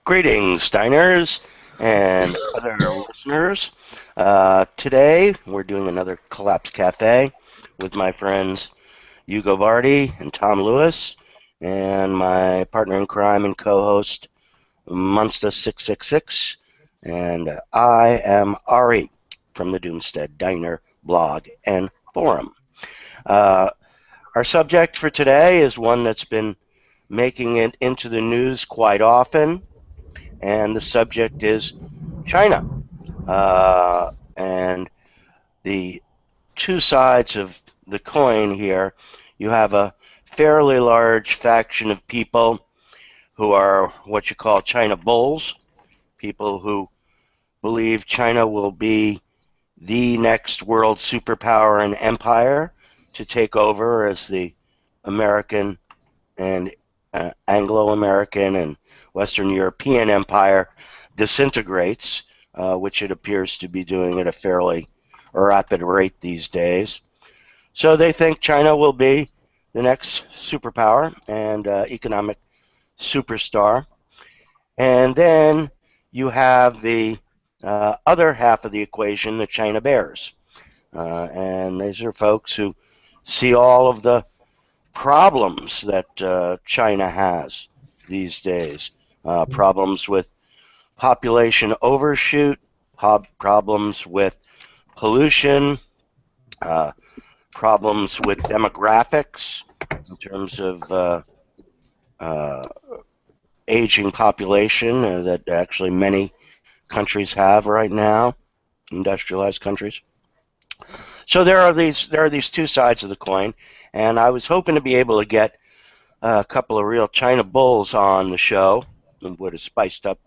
Greetings, diners and other listeners. Today we're doing another Collapse Cafe with my friends Hugo Vardy and Tom Lewis, and my partner in crime and co-host Monsta666, and I am Ari from the Doomstead Diner blog and forum. Uh, our subject for today is one that's been making it into the news quite often, and the subject is China. And the two sides of the coin here, you have a fairly large faction of people who are what you call China bulls, people who believe China will be the next world superpower and empire to take over as the American and Anglo-American and Western European empire disintegrates, which it appears to be doing at a fairly rapid rate these days. So they think China will be the next superpower and economic superstar. And then you have the other half of the equation, the China bears. And these are folks who see all of the problems that China has these days. Problems with population overshoot, problems with pollution, uh, problems with demographics in terms of uh, aging population that actually many countries have right now, industrialized countries. So there are these two sides of the coin, and I was hoping to be able to get a couple of real China bulls on the show, and would have spiced up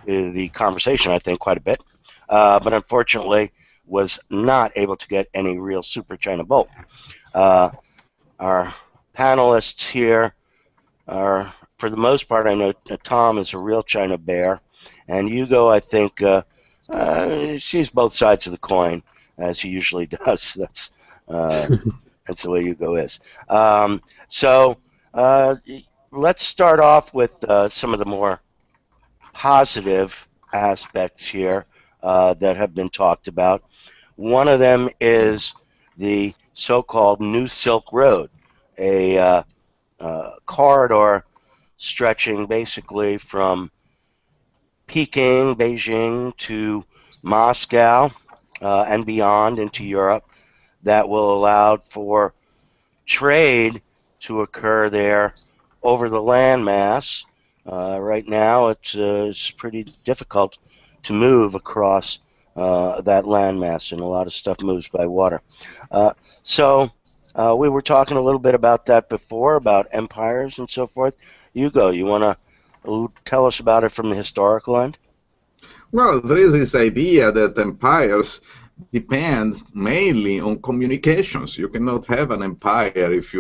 the conversation, I think, quite a bit. But unfortunately, was not able to get any real super China bull. Uh, our panelists here are, for the most part, I know Tom is a real China bear, and Hugo, I think, sees both sides of the coin as he usually does. That's the way Hugo is. So let's start off with some of the more positive aspects here that have been talked about. One of them is the so-called New Silk Road, a corridor stretching basically from Peking, Beijing, to Moscow and beyond into Europe that will allow for trade to occur there over the landmass. Right now, it's pretty difficult to move across that landmass, and a lot of stuff moves by water. So we were talking a little bit about that before, about empires and so forth. Hugo, you want to tell us about it from the historical end? Well, there is this idea that empires depend mainly on communications. You cannot have an empire if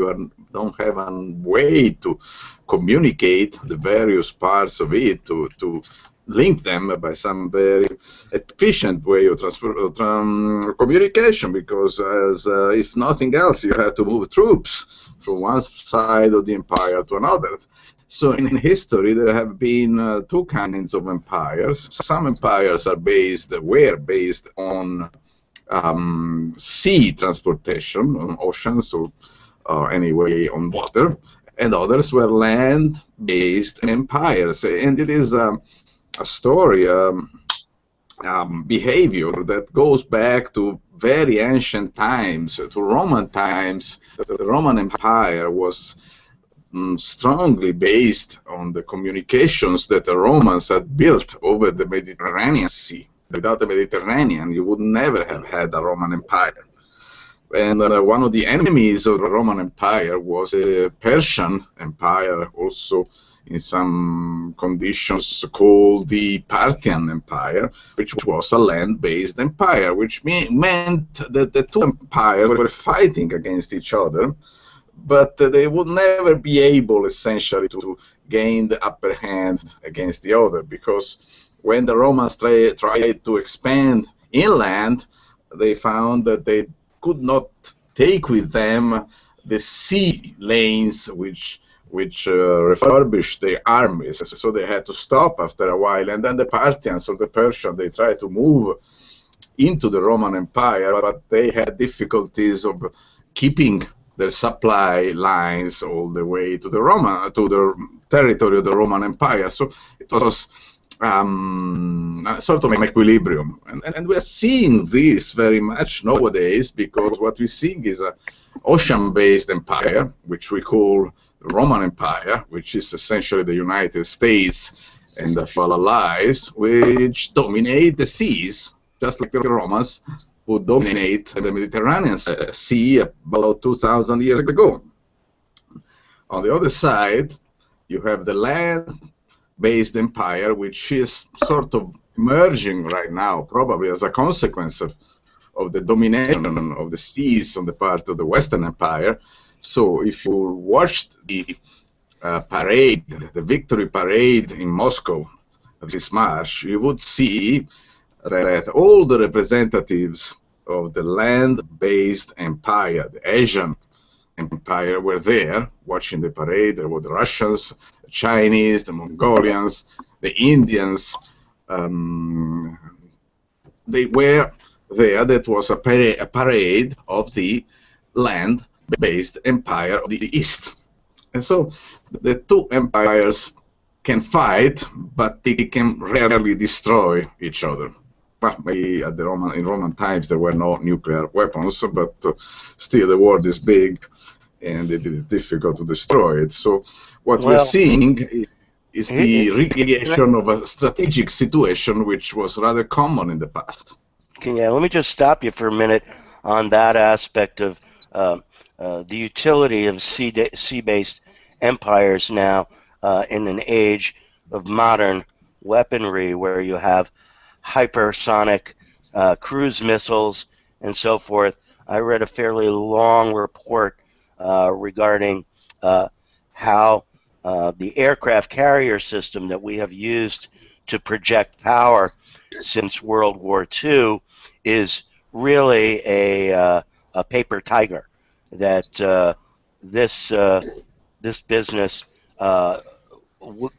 don't have a way to communicate the various parts of it, to link them by some very efficient way of communication, because if nothing else, you have to move troops from one side of the empire to another. So in history, there have been two kinds of empires. Some empires were based on sea transportation, on oceans, or anyway on water, and others were land-based empires. And it is a story, behavior that goes back to very ancient times, to Roman times. The Roman Empire was strongly based on the communications that the Romans had built over the Mediterranean Sea. Without the Mediterranean, you would never have had a Roman Empire. And one of the enemies of the Roman Empire was the Persian Empire, also in some conditions called the Parthian Empire, which was a land-based empire, which meant that the two empires were fighting against each other, but they would never be able, essentially, to gain the upper hand against the other, because when the Romans tried to expand inland, they found that they could not take with them the sea lanes which which refurbished their armies. So they had to stop after a while. And then the Parthians or the Persians, they tried to move into the Roman Empire, but they had difficulties of keeping their supply lines all the way to the territory of the Roman Empire. So it was a sort of an equilibrium, and we're seeing this very much nowadays, because what we're seeing is an ocean-based empire, which we call the Roman Empire, which is essentially the United States and the fellow allies, which dominate the seas, just like the Romans, who dominate the Mediterranean Sea about 2,000 years ago. On the other side, you have the land-based empire, which is sort of emerging right now, probably as a consequence of the domination of the seas on the part of the Western Empire. So if you watched the parade, the victory parade in Moscow this March, you would see that all the representatives of the land-based empire, the Asian empire, were there watching the parade. There were the Russians, the Chinese, the Mongolians, the Indians. They were there. That was a parade of the land-based empire of the East. And so the two empires can fight, but they can rarely destroy each other. Well, maybe in Roman times there were no nuclear weapons, but still the world is big and it is difficult to destroy it. So what we're Well, seeing is the can I, recreation of a strategic situation which was rather common in the past. let me just stop you for a minute on that aspect of uh, the utility of sea-based empires now in an age of modern weaponry where you have hypersonic cruise missiles and so forth. I read a fairly long report regarding uh, how the aircraft carrier system that we have used to project power since World War II is really a paper tiger. That this this business uh,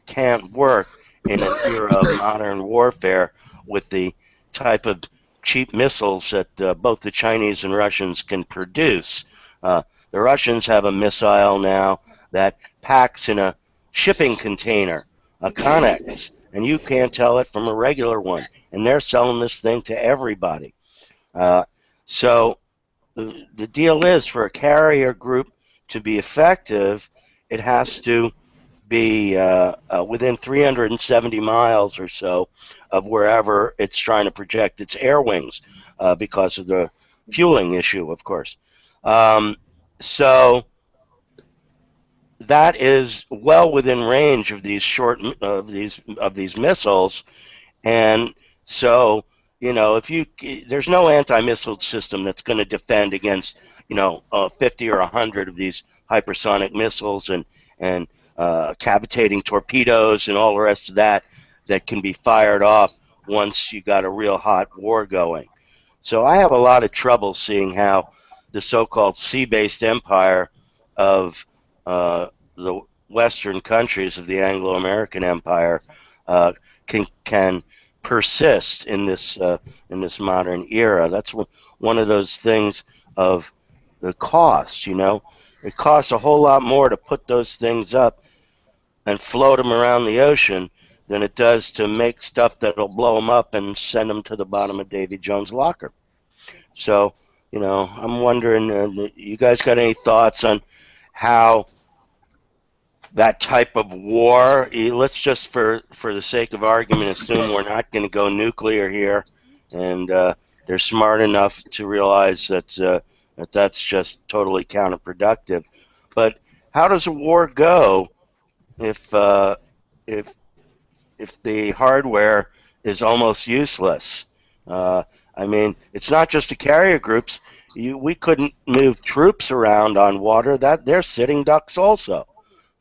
can't work in an era of modern warfare with the type of cheap missiles that both the Chinese and Russians can produce. The Russians have a missile now that packs in a shipping container, a Connex, and you can't tell it from a regular one. And they're selling this thing to everybody. Uh, so the deal is for a carrier group to be effective, it has to be within 370 miles or so of wherever it's trying to project its air wings because of the fueling issue, of course. Um, so that is well within range of these these missiles, and so, if there's no anti-missile system that's going to defend against, 50 or 100 of these hypersonic missiles and cavitating torpedoes and all the rest of that can be fired off once you got a real hot war going. So I have a lot of trouble seeing how the so-called sea-based empire of the Western countries of the Anglo-American Empire uh, can persist in this modern era. That's one of those things of the cost. It costs a whole lot more to put those things up and float them around the ocean than it does to make stuff that'll blow them up and send them to the bottom of Davy Jones' locker. So, I'm wondering, you guys got any thoughts on how that type of war? Let's just, for the sake of argument, assume we're not going to go nuclear here, and they're smart enough to realize that that's just totally counterproductive. But how does a war go if if if the hardware is almost useless? Uh, I mean, it's not just the carrier groups. We couldn't move troops around on water. That they're sitting ducks also.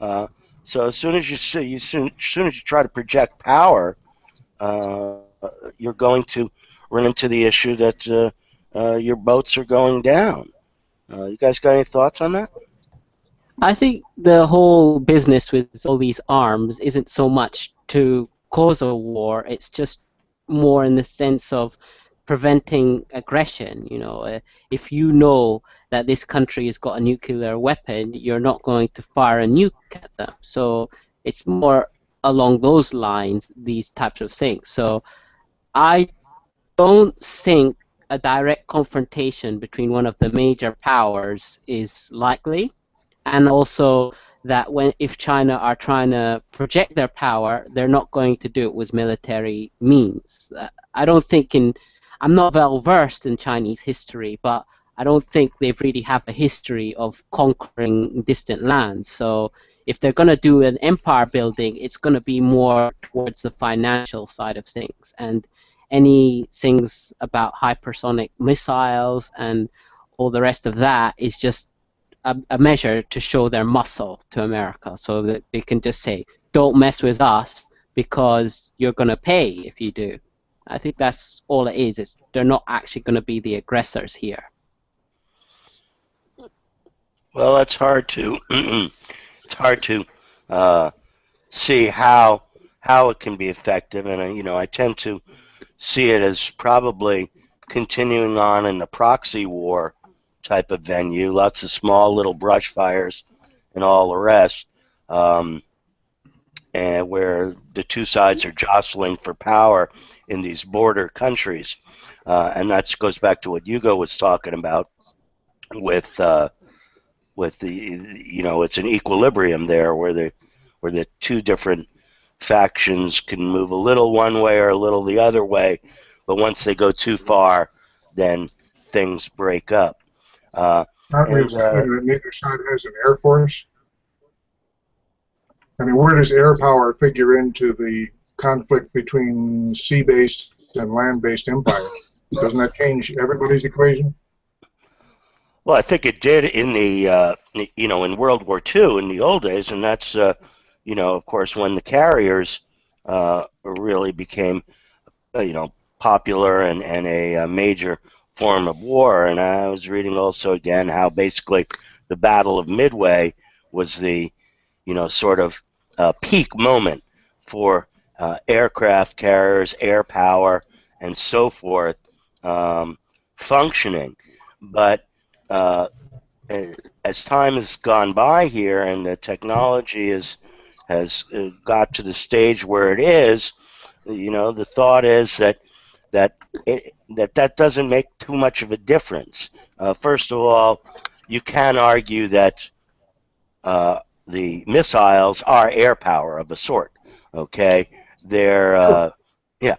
Uh, so as soon as as soon as you try to project power, you're going to run into the issue that your boats are going down. You guys got any thoughts on that? I think the whole business with all these arms isn't so much to cause a war, it's just more in the sense of preventing aggression. If you know that this country has got a nuclear weapon, you're not going to fire a nuke at them. So it's more along those lines, these types of things. So I don't think a direct confrontation between one of the major powers is likely, and also that when if China are trying to project their power, they're not going to do it with military means. I don't think in I'm not well versed in Chinese history, but I don't think they've really have a history of conquering distant lands. So if they're going to do an empire building, it's going to be more towards the financial side of things, and any things about hypersonic missiles and all the rest of that is just a measure to show their muscle to America, so that they can just say, "Don't mess with us because you're going to pay if you do." I think that's all it is. They're not actually going to be the aggressors here. Well, it's hard to it's hard to uh, see how it can be effective, and I tend to see it as probably continuing on in the proxy war type of venue, lots of small little brush fires and all the rest, um, and where the two sides are jostling for power in these border countries, and that goes back to what Hugo was talking about with the it's an equilibrium there where the two different factions can move a little one way or a little the other way, but once they go too far, then things break up. Uh, Aren't we and assuming that neither side has an air force? I mean, where does air power figure into the conflict between sea-based and land-based empires? Doesn't that change everybody's equation? Well, I think it did in the in World War II in the old days, and that's of course when the carriers really became popular and a major form of war. And I was reading also again how basically the Battle of Midway was the sort of peak moment for aircraft carriers, air power, and so forth um, functioning. But uh, as time has gone by here and the technology has got to the stage where it is, the thought is that that doesn't make too much of a difference. First of all, you can argue that uh, the missiles are air power of a sort. Okay, they're Sure. yeah,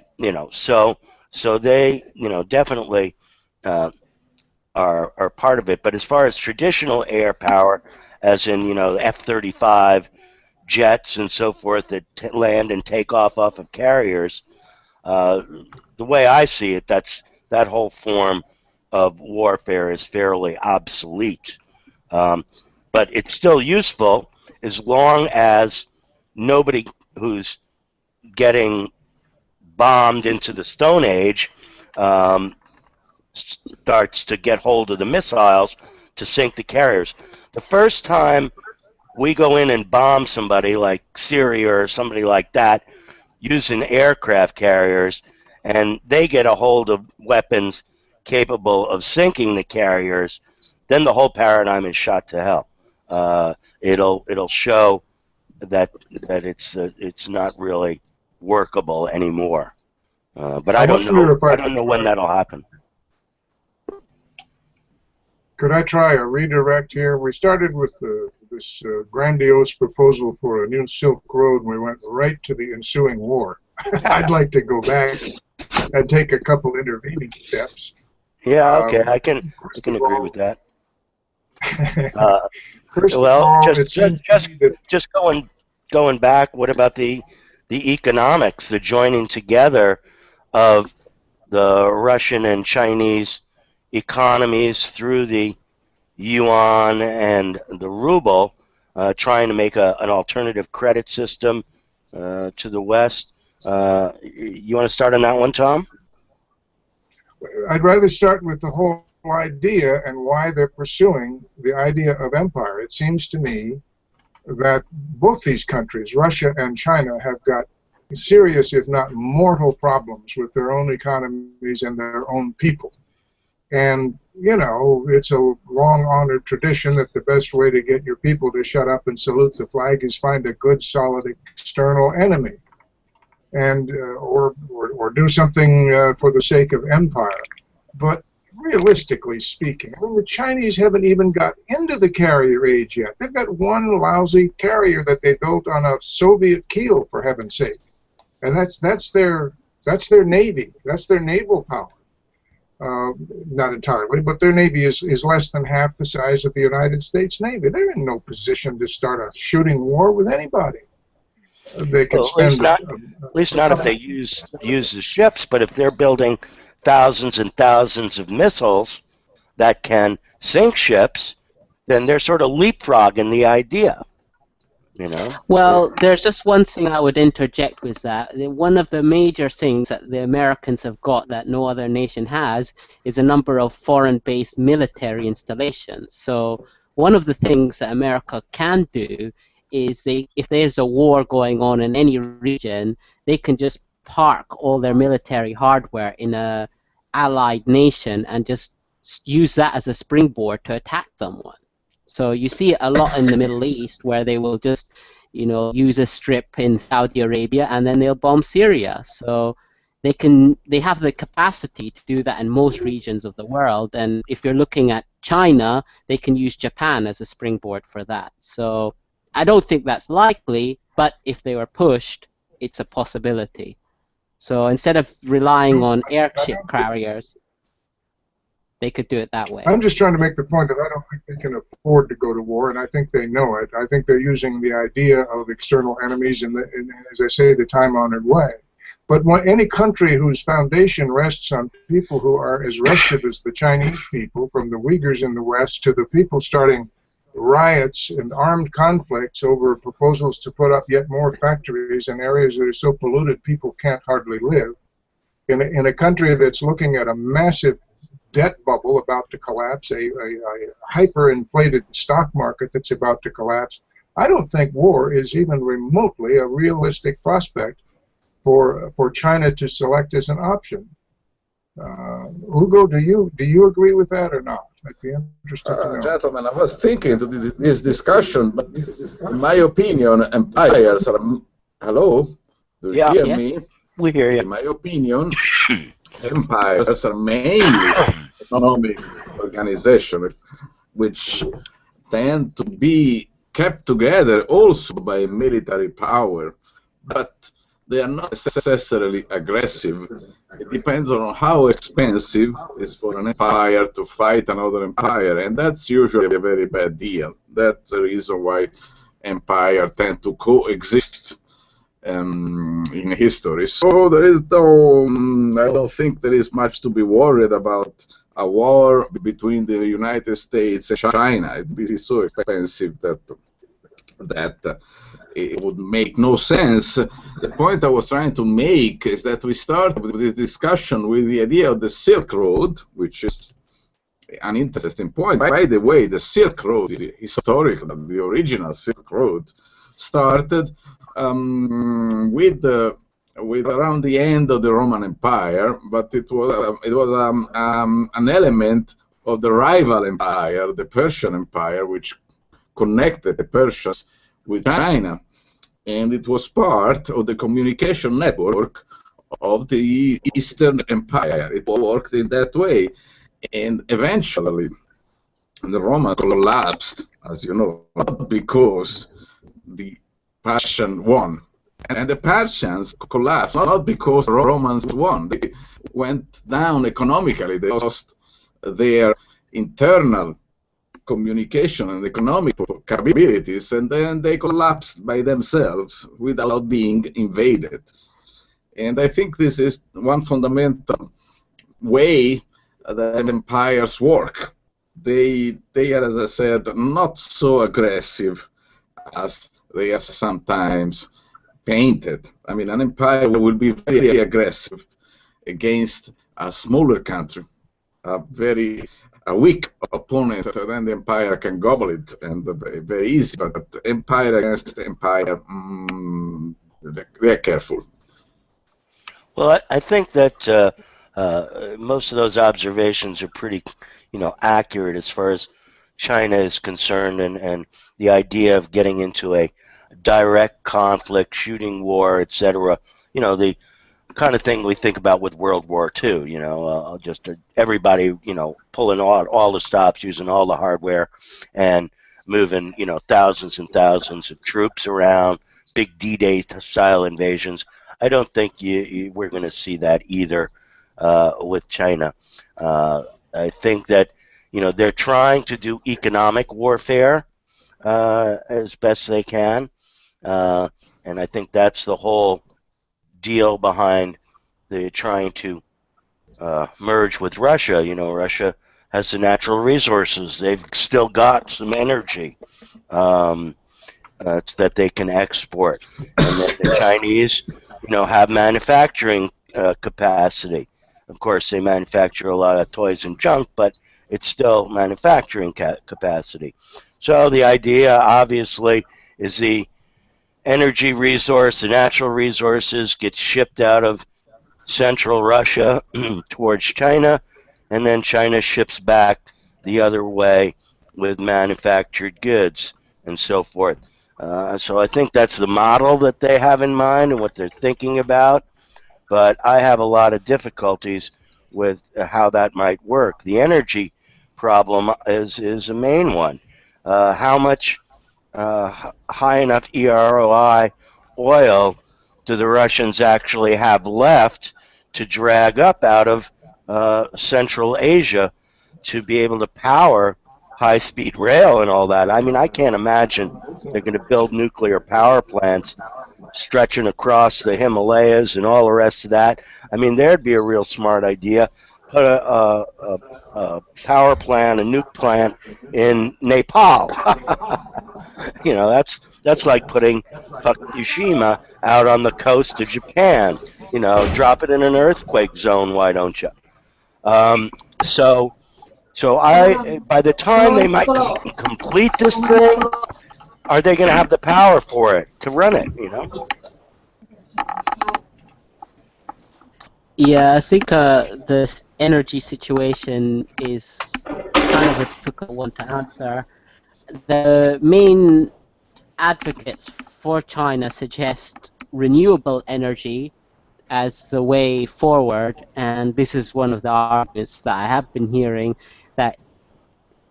so they definitely uh, are part of it. But as far as traditional air power, as in F-35 jets and so forth that land and take off of carriers, uh, the way I see it, that whole form of warfare is fairly obsolete. Um, but it's still useful as long as nobody who's getting bombed into the Stone Age um, starts to get hold of the missiles to sink the carriers. The first time we go in and bomb somebody like Syria or somebody like that using aircraft carriers, and they get a hold of weapons capable of sinking the carriers, then the whole paradigm is shot to hell. It'll show that it's not really workable anymore. But I wonder if I I don't could know when try. that'll happen. Could I try a redirect here? We started with this grandiose proposal for a new Silk Road, and we went right to the ensuing war. I'd like to go back and take a couple intervening steps. Yeah, okay, I First can of agree with all, that. Uh, first of well, all, it seems to me that just going back. What about the economics, the joining together of the Russian and Chinese economies through the yuan and the ruble, trying to make an alternative credit system to the West? You want to start on that one, Tom? I'd rather start with the whole idea and why they're pursuing the idea of empire. It seems to me that both these countries, Russia and China, have got serious, if not mortal, problems with their own economies and their own people. And, you know, it's a long-honored tradition that the best way to get your people to shut up and salute the flag is find a good, solid external enemy, and or do something for the sake of empire. But realistically speaking, I mean, the Chinese haven't even got into the carrier age yet. They've got one lousy carrier that they built on a Soviet keel, for heaven's sake, and that's their navy. That's their naval power. Not entirely, but their navy is less than half the size of the United States Navy. They're in no position to start a shooting war with anybody. They could Well, spend at least not if they use the ships, but if they're building thousands and thousands of missiles that can sink ships, then they're sort of leapfrogging the idea, you know? Well, there's just one thing I would interject with that. One of the major things that the Americans have got that no other nation has is a number of foreign-based military installations. So one of the things that America can do is if there's a war going on in any region, they can just park all their military hardware in a allied nation and just use that as a springboard to attack someone. So you see it a lot in the Middle East where they will just, you know, use a strip in Saudi Arabia and then they'll bomb Syria. So they have the capacity to do that in most regions of the world. And if you're looking at China, they can use Japan as a springboard for that. So I don't think that's likely, but if they were pushed, it's a possibility. So instead of relying on airship carriers, they could do it that way. I'm just trying to make the point that I don't think they can afford to go to war, and I think they know it. I think they're using the idea of external enemies in as I say, the time-honored way. But any country whose foundation rests on people who are as restive as the Chinese people, from the Uyghurs in the West to the people starting riots and armed conflicts over proposals to put up yet more factories in areas that are so polluted people can't hardly live, in a country that's looking at a massive debt bubble about to collapse, a hyper-inflated stock market that's about to collapse, I don't think war is even remotely a realistic prospect for China to select as an option. Hugo, do you agree with that or not? I'd be interested to know. Gentlemen, I was thinking to this discussion, but in my opinion, empires are... Hello? Do you hear me? We hear you. In my opinion, empires are mainly economic organizations which tend to be kept together also by military power, but they are not necessarily aggressive. It depends on how expensive it is for an empire to fight another empire, and that's usually a very bad deal. That's the reason why empires tend to coexist in history. So there is no, I don't think there is much to be worried about a war between the United States and China. It would be so expensive that it would make no sense. The point I was trying to make is that we started with this discussion with the idea of the Silk Road, which is an interesting point. By the way, the Silk Road, the historical, the original Silk Road, started with around the end of the Roman Empire, but it was an element of the rival empire, the Persian Empire, which connected the Persians with China, and it was part of the communication network of the Eastern Empire. It worked in that way, and eventually the Romans collapsed, as you know, not because the Persians won. And the Persians collapsed not because the Romans won. They went down economically. They lost their internal communication and economic capabilities, and then they collapsed by themselves without being invaded. And I think this is one fundamental way that empires work. They are, as I said, not so aggressive as they are sometimes painted. I mean, an empire will be very aggressive against a smaller country, a very a weak opponent, then the empire can gobble it, and very easy. But empire against empire, they're careful. Well, I think that most of those observations are pretty, accurate as far as China is concerned, and the idea of getting into a direct conflict, shooting war, etc. The kind of thing we think about with World War II. Just everybody, pulling all the stops, using all the hardware, and moving, thousands and thousands of troops around, big D-Day style invasions. I don't think we're going to see that either with China. I think that they're trying to do economic warfare as best they can, and I think that's the whole deal behind the trying to merge with Russia. Russia has the natural resources. They've still got some energy. That they can export, and then the Chinese, have manufacturing capacity. Of course, they manufacture a lot of toys and junk, but it's still manufacturing capacity. So the idea, obviously, is the energy resource, the natural resources, get shipped out of central Russia towards China, and then China ships back the other way with manufactured goods and so forth. So I think that's the model that they have in mind and what they're thinking about, but I have a lot of difficulties with how that might work. The energy problem is a main one. How much high enough EROI oil do the Russians actually have left to drag up out of Central Asia to be able to power high-speed rail and all that? I mean, I can't imagine they're going to build nuclear power plants stretching across the Himalayas and all the rest of that. I mean, there'd be a real smart idea. Put a power plant, a nuke plant in Nepal. That's like putting Fukushima out on the coast of Japan. Drop it in an earthquake zone. Why don't you? So by the time they might complete this thing, are they going to have the power for it to run it? Yeah, I think this energy situation is kind of a difficult one to answer. The main advocates for China suggest renewable energy as the way forward, and this is one of the arguments that I have been hearing, that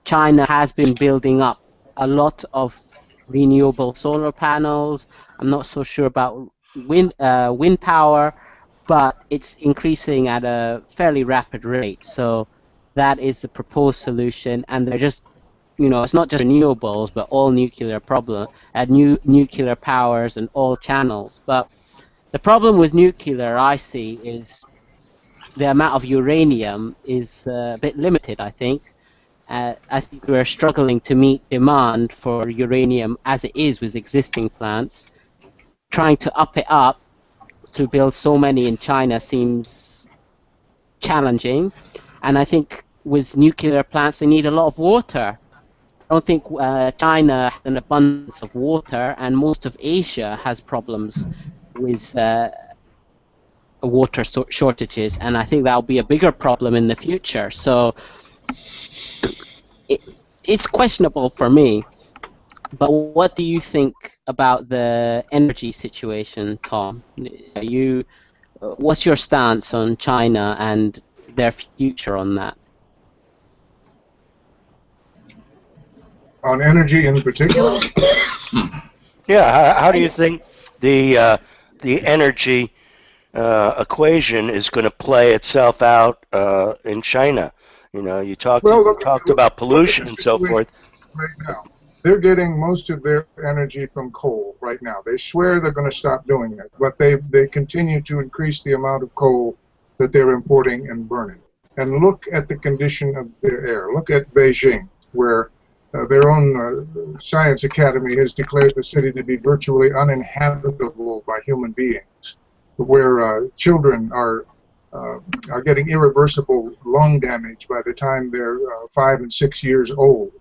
China has been building up a lot of renewable solar panels. I'm not so sure about wind power, but it's increasing at a fairly rapid rate. So that is the proposed solution, and they're just, it's not just renewables, but all nuclear nuclear powers and all channels. But the problem with nuclear, I see, is the amount of uranium is a bit limited, I think. I think we're struggling to meet demand for uranium as it is with existing plants. Trying to up it up to build so many in China seems challenging. And I think with nuclear plants, they need a lot of water. I don't think China has an abundance of water, and most of Asia has problems with water shortages, and I think that'll be a bigger problem in the future. So it's questionable for me. But what do you think about the energy situation, Tom? What's your stance on China and their future on that? On energy in particular? Yeah. How do you think the energy equation is going to play itself out in China? You talked about pollution and so forth. Right now, they're getting most of their energy from coal right now. They swear they're going to stop doing it, but they continue to increase the amount of coal that they're importing and burning. And look at the condition of their air. Look at Beijing, where their own science academy has declared the city to be virtually uninhabitable by human beings, where children are are getting irreversible lung damage by the time they're 5 and 6 years old.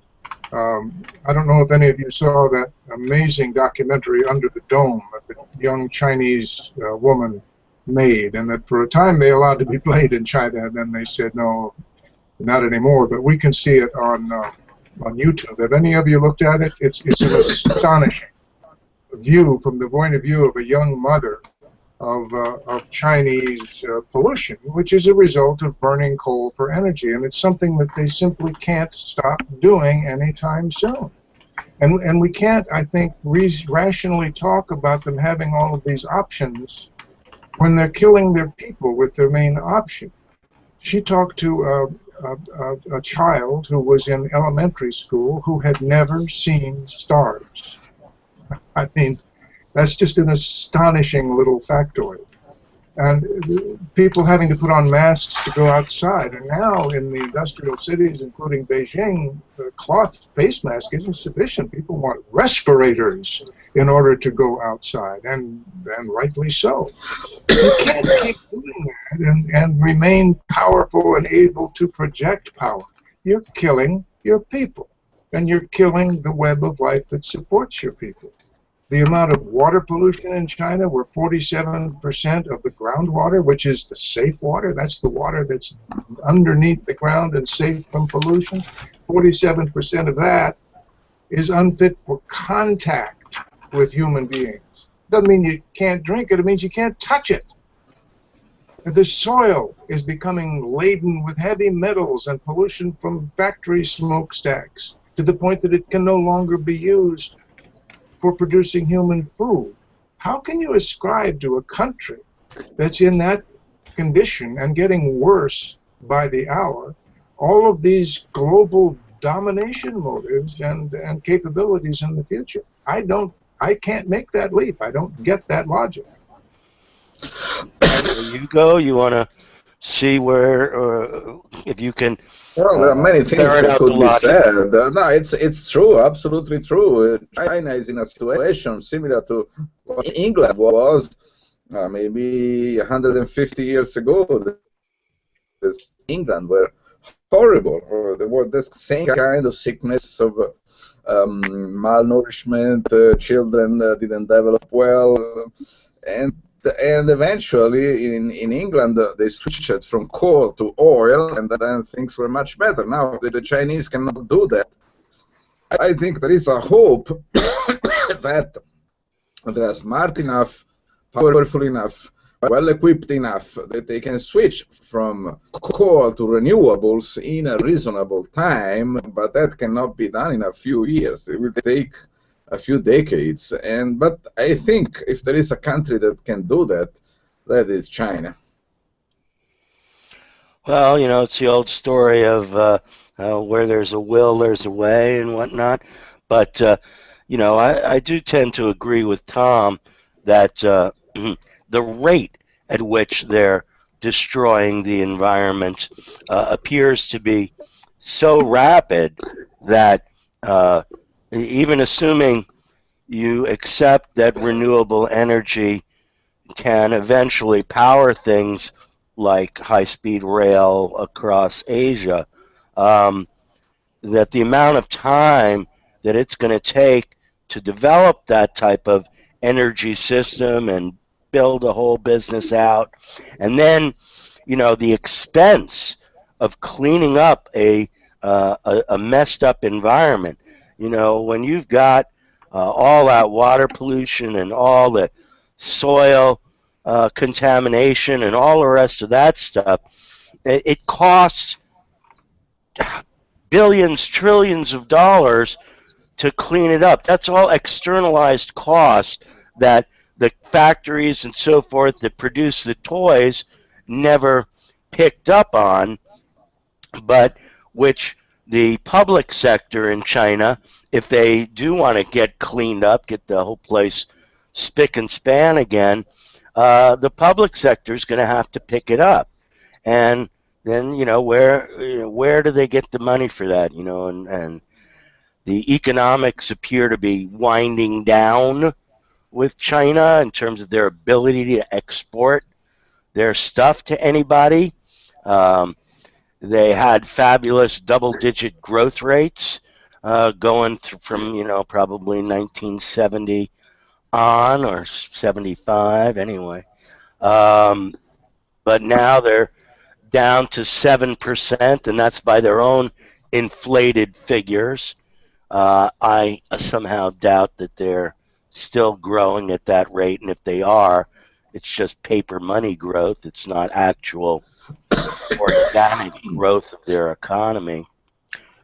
I don't know if any of you saw that amazing documentary Under the Dome that the young Chinese woman made, and that for a time they allowed to be played in China, and then they said no, not anymore. But we can see it on YouTube. Have any of you looked at it? It's an astonishing view from the point of view of a young mother of Chinese pollution, which is a result of burning coal for energy. And it's something that they simply can't stop doing anytime soon. And we can't, I think, rationally talk about them having all of these options when they're killing their people with their main option. She talked to a child who was in elementary school who had never seen stars. I mean, that's just an astonishing little factoid. And people having to put on masks to go outside. And now in the industrial cities, including Beijing, the cloth face mask isn't sufficient. People want respirators in order to go outside, and rightly so. You can't keep doing that and remain powerful and able to project power. You're killing your people, and you're killing the web of life that supports your people. The amount of water pollution in China, where 47% of the groundwater, which is the safe water, that's the water that's underneath the ground and safe from pollution, 47% of that is unfit for contact with human beings. Doesn't mean you can't drink it, it means you can't touch it. The soil is becoming laden with heavy metals and pollution from factory smokestacks to the point that it can no longer be used for producing human food. How can you ascribe to a country that's in that condition and getting worse by the hour all of these global domination motives and capabilities in the future? I can't make that leap. I don't get that logic. You go. You want to see where, if you can. Well, there are many things ferret that out the could be logic. said. No, it's true, absolutely true. China is in a situation similar to what England was maybe 150 years ago. England were horrible. There was the same kind of sickness of malnourishment. Children didn't develop well, and eventually in England they switched from coal to oil, and then things were much better. Now the Chinese cannot do that. I think there is a hope that they are smart enough, powerful enough, well equipped enough that they can switch from coal to renewables in a reasonable time, but that cannot be done in a few years. It will take a few decades, but I think if there is a country that can do that, that is China. Well, it's the old story of where there's a will, there's a way, and whatnot. But I do tend to agree with Tom that the rate at which they're destroying the environment appears to be so rapid that even assuming you accept that renewable energy can eventually power things like high-speed rail across Asia, um, that the amount of time that it's going to take to develop that type of energy system and build a whole business out, and then the expense of cleaning up a messed up environment. When you've got all that water pollution and all the soil contamination and all the rest of that stuff, it costs billions, trillions of dollars to clean it up. That's all externalized costs that the factories and so forth that produce the toys never picked up on, but which the public sector in China, if they do want to get cleaned up, get the whole place spick and span again, the public sector is going to have to pick it up. And then, where do they get the money for that? And the economics appear to be winding down with China in terms of their ability to export their stuff to anybody. Um, they had fabulous double-digit growth rates going from probably 1970 on, or 75 anyway. Um, but now they're down to 7%, and that's by their own inflated figures. I somehow doubt that they're still growing at that rate, and if they are, it's just paper money growth. It's not actual organic growth of their economy.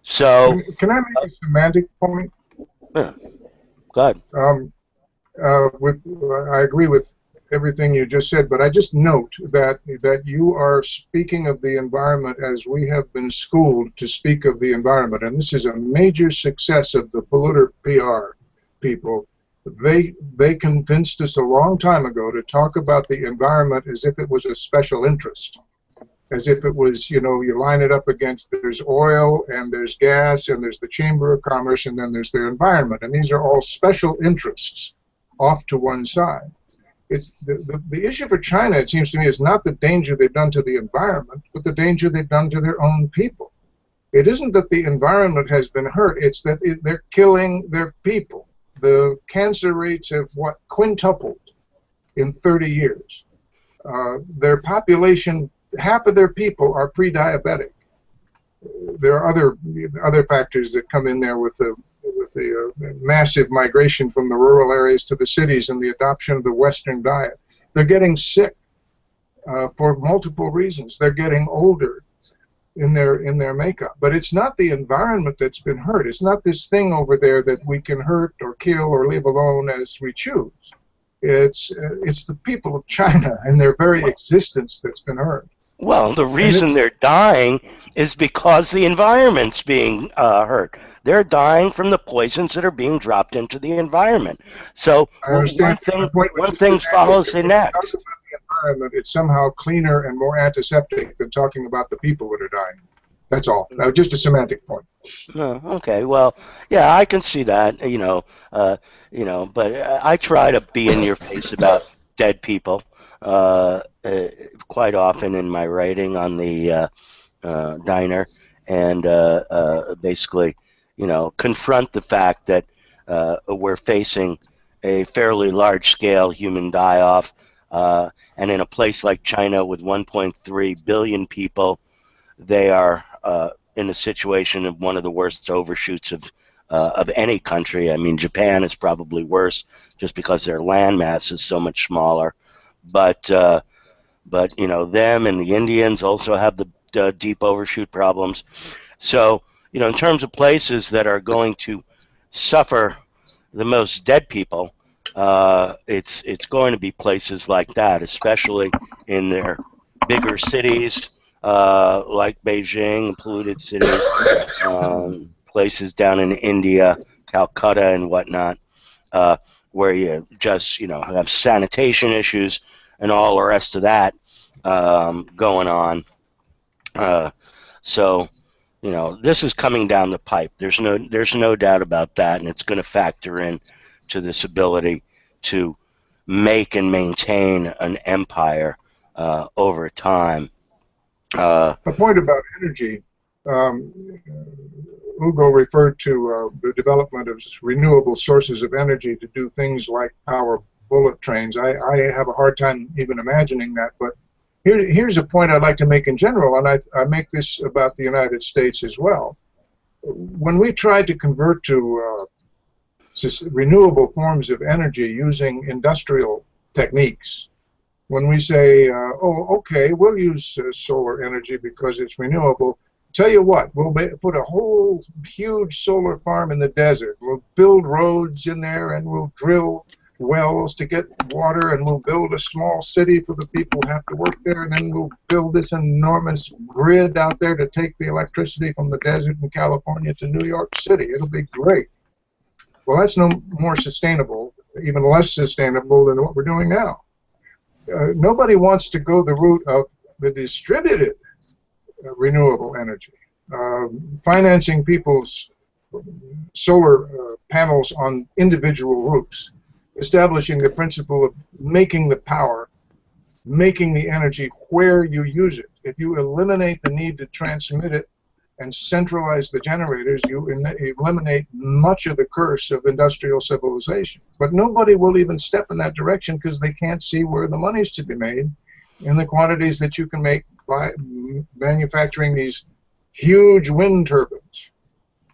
So, Can I make a semantic point? yeah, go ahead. Um, I agree with everything you just said, but I just note that you are speaking of the environment as we have been schooled to speak of the environment, and this is a major success of the polluter PR people. They convinced us a long time ago to talk about the environment as if it was a special interest, as if it was, you line it up against, there's oil and there's gas and there's the Chamber of Commerce and then there's the environment, and these are all special interests off to one side. It's the issue for China, it seems to me, is not the danger they've done to the environment, but the danger they've done to their own people. It isn't that the environment has been hurt, it's that they're killing their people. The cancer rates have, quintupled in 30 years. Their population, half of their people are pre-diabetic. There are other factors that come in there with the massive migration from the rural areas to the cities and the adoption of the Western diet. They're getting sick for multiple reasons. They're getting older in their makeup. But it's not the environment that's been hurt. It's not this thing over there that we can hurt or kill or leave alone as we choose. It's the people of China and their very existence that's been hurt. Well, the reason they're dying is because the environment's being hurt. They're dying from the poisons that are being dropped into the environment. So one thing follows the next. Talk about the environment, it's somehow cleaner and more antiseptic than talking about the people that are dying. That's all. Just a semantic point. Oh, okay. Well, yeah, I can see that. But I try to be in your face about dead people. Quite often in my writing on the diner, and basically, confront the fact that we're facing a fairly large-scale human die-off, and in a place like China with 1.3 billion people, they are in a situation of one of the worst overshoots of any country. I mean, Japan is probably worse just because their land mass is so much smaller. But them and the Indians also have the deep overshoot problems. So in terms of places that are going to suffer the most dead people, it's going to be places like that, especially in their bigger cities like Beijing, polluted cities, places down in India, Calcutta, and whatnot. Where you just have sanitation issues and all the rest of that going on. So this is coming down the pipe. There's no doubt about that, and it's going to factor in to this ability to make and maintain an empire over time. A point about energy. Ugo referred to the development of renewable sources of energy to do things like power bullet trains. I have a hard time even imagining that, but here's a point I'd like to make in general, and I make this about the United States as well. When we tried to convert to renewable forms of energy using industrial techniques, when we say, oh, okay, we'll use solar energy because it's renewable, tell you what, we'll put a whole huge solar farm in the desert. We'll build roads in there, and we'll drill wells to get water, and we'll build a small city for the people who have to work there, and then we'll build this enormous grid out there to take the electricity from the desert in California to New York City. It'll be great. Well, that's no more sustainable, even less sustainable than what we're doing now. Nobody wants to go the route of the distributed renewable energy, financing people's solar panels on individual roofs, establishing the principle of making the power making the energy where you use it. If you eliminate the need to transmit it and centralize the generators, you eliminate much of the curse of industrial civilization. But nobody will even step in that direction because they can't see where the money's to be made in the quantities that you can make by manufacturing these huge wind turbines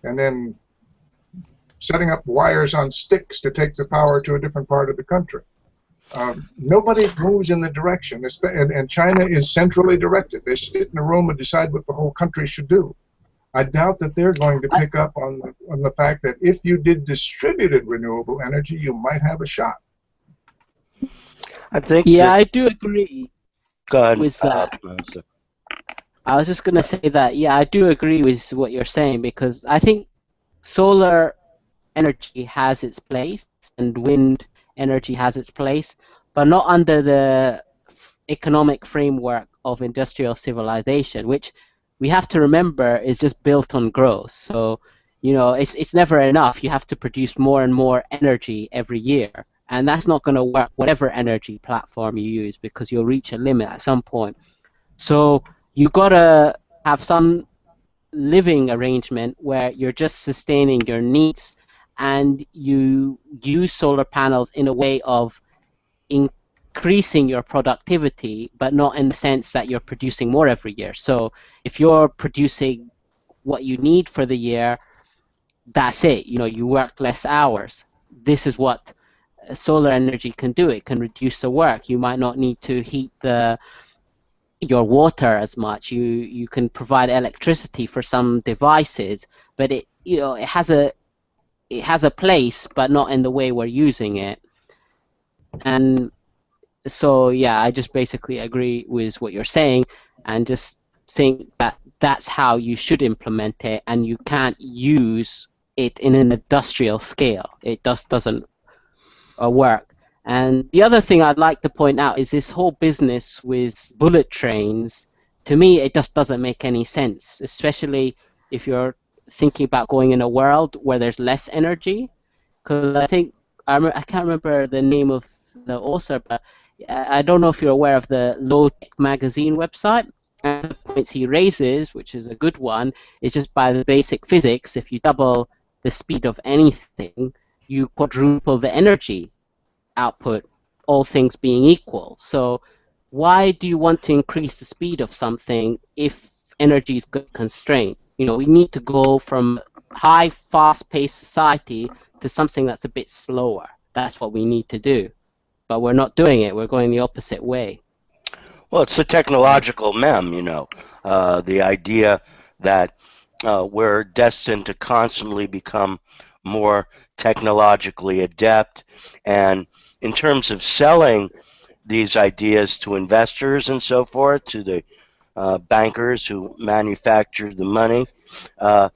and then setting up wires on sticks to take the power to a different part of the country. Nobody moves in the direction, and China is centrally directed. They sit in a room and decide what the whole country should do. I doubt that they're going to pick up on the fact that if you did distributed renewable energy, you might have a shot. I think Yeah, that. I do agree Go ahead, with that. Master. I was just going to say that, yeah, I do agree with what you're saying, because I think solar energy has its place and wind energy has its place, but not under the economic framework of industrial civilization, which we have to remember is just built on growth. So, you know, it's never enough. You have to produce more and more energy every year. And that's not going to work whatever energy platform you use, because you'll reach a limit at some point. So you got to have some living arrangement where you're just sustaining your needs, and you use solar panels in a way of increasing your productivity, but not in the sense that you're producing more every year. So if you're producing what you need for the year, that's it. You know, you work less hours. This is what solar energy can do. It can reduce the work. You might not need to heat your water as much. You can provide electricity for some devices, but it has a place, but not in the way we're using it. And so yeah, I just basically agree with what you're saying, and just think that that's how you should implement it, and you can't use it in an industrial scale. It just doesn't work. And the other thing I'd like to point out is this whole business with bullet trains. To me, it just doesn't make any sense, especially if you're thinking about going in a world where there's less energy. Because I think I can't remember the name of the author, but I don't know if you're aware of the Low Tech Magazine website. And the points he raises, which is a good one, is just by the basic physics. If you double the speed of anything, you quadruple the energy output, all things being equal. So why do you want to increase the speed of something if energy is constrained? You know, we need to go from high, fast-paced society to something that's a bit slower. That's what we need to do. But we're not doing it. We're going the opposite way. Well, it's the technological mem, the idea that we're destined to constantly become more technologically adept. And in terms of selling these ideas to investors and so forth, to the bankers who manufacture the money, uh,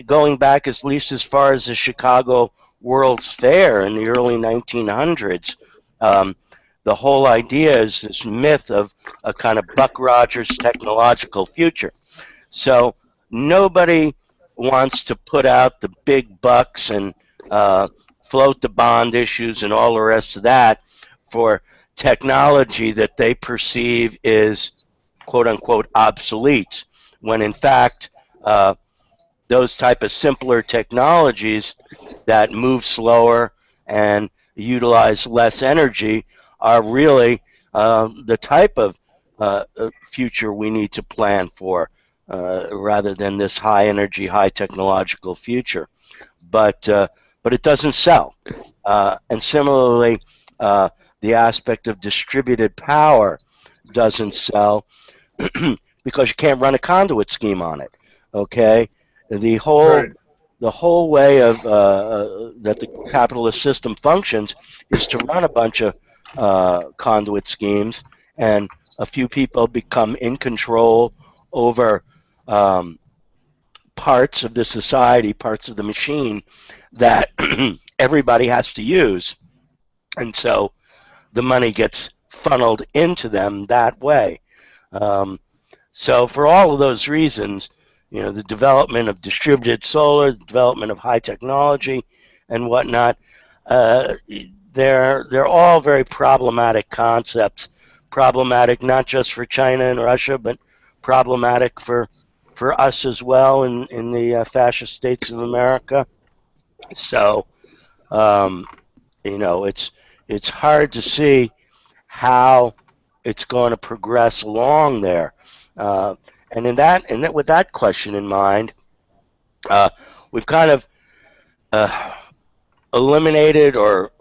going back at least as far as the Chicago World's Fair in the early 1900s, the whole idea is this myth of a kind of Buck Rogers technological future. So nobody wants to put out the big bucks and float the bond issues and all the rest of that for technology that they perceive is quote unquote obsolete, when in fact those type of simpler technologies that move slower and utilize less energy are really the type of future we need to plan for, rather than this high energy, high technological future. But it doesn't sell. And similarly, the aspect of distributed power doesn't sell because you can't run a conduit scheme on it. Okay, the whole Right. the whole way of that the capitalist system functions is to run a bunch of conduit schemes, and a few people become in control over um, parts of the society, parts of the machine that everybody has to use, and so the money gets funneled into them that way. Um, so for all of those reasons, the development of distributed solar, the development of high technology, and whatnot, uh, they're all very problematic concepts problematic not just for China and Russia, but problematic for us as well in the fascist states of America. So, um, it's hard to see how it's going to progress along there. Uh, and with that question in mind, uh, we've kind of uh, eliminated or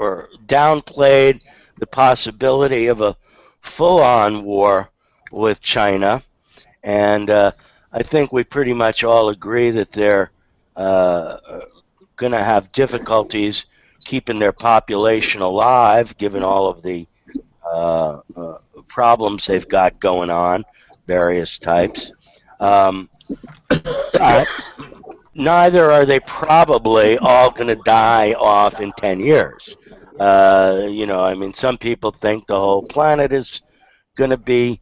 downplayed the possibility of a full-on war with China, and I think we pretty much all agree that they're going to have difficulties keeping their population alive, given all of the uh, uh, problems they've got going on, various types. Um, but neither are they probably all going to die off in 10 years. I mean, some people think the whole planet is going to be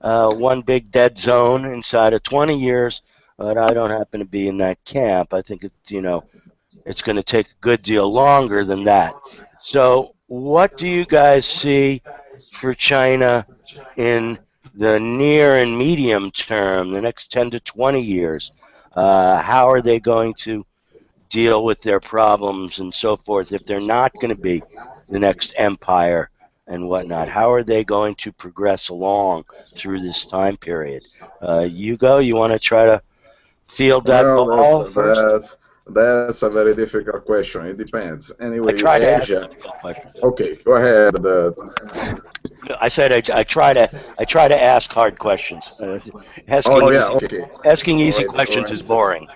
one big dead zone inside of 20 years, but I don't happen to be in that camp. I think it's going to take a good deal longer than that. So, what do you guys see for China in the near and medium term, the next 10 to 20 years? How are they going to deal with their problems and so forth if they're not going to be the next empire and whatnot? How are they going to progress along through this time period? Hugo, you want to try to field that Well, ball first? that's a very difficult question. It depends. I Anyway, try to ask Asia. difficult questions. Okay, go ahead. I said I try to ask hard questions. Oh yeah, okay. Asking All easy right, all questions is right. boring.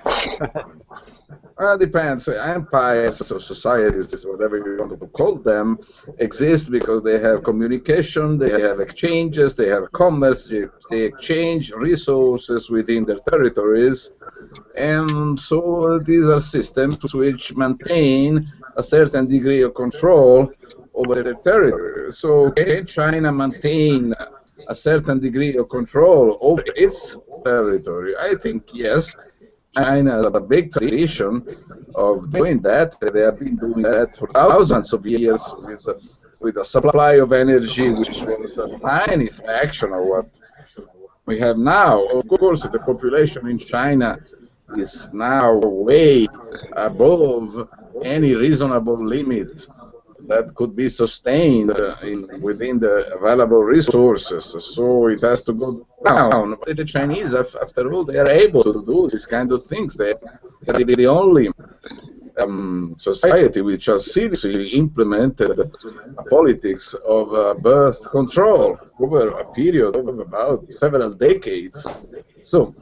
Depends. Empires or societies, whatever you want to call them, exist because they have communication, they have exchanges, they have commerce, they exchange resources within their territories, and so these are systems which maintain a certain degree of control over their territory. So can China maintain a certain degree of control over its territory? I think yes. China has a big tradition of doing that. They have been doing that for thousands of years with a supply of energy which was a tiny fraction of what we have now. Of course, the population in China is now way above any reasonable limit that could be sustained within the available resources. So it has to go down. But the Chinese, after all, they are able to do these kind of things. They are the only society which has seriously implemented a politics of birth control over a period of about several decades. So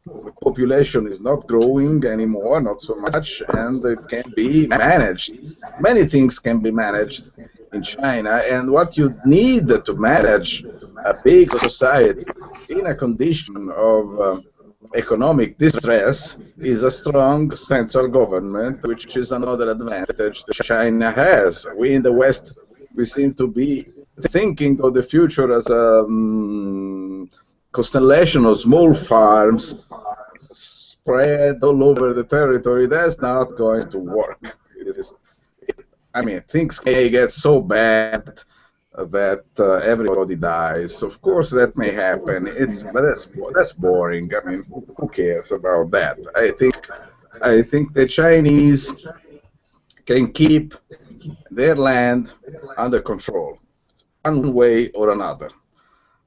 the population is not growing anymore, not so much, and it can be managed. Many things can be managed in China, and what you need to manage a big society in a condition of economic distress is a strong central government, which is another advantage that China has. We in the West, we seem to be thinking of the future as a constellation of small farms spread all over the territory. That's not going to work. I mean, things may get so bad that everybody dies. Of course, that may happen. But that's boring. I mean, who cares about that? I think the Chinese can keep their land under control, one way or another.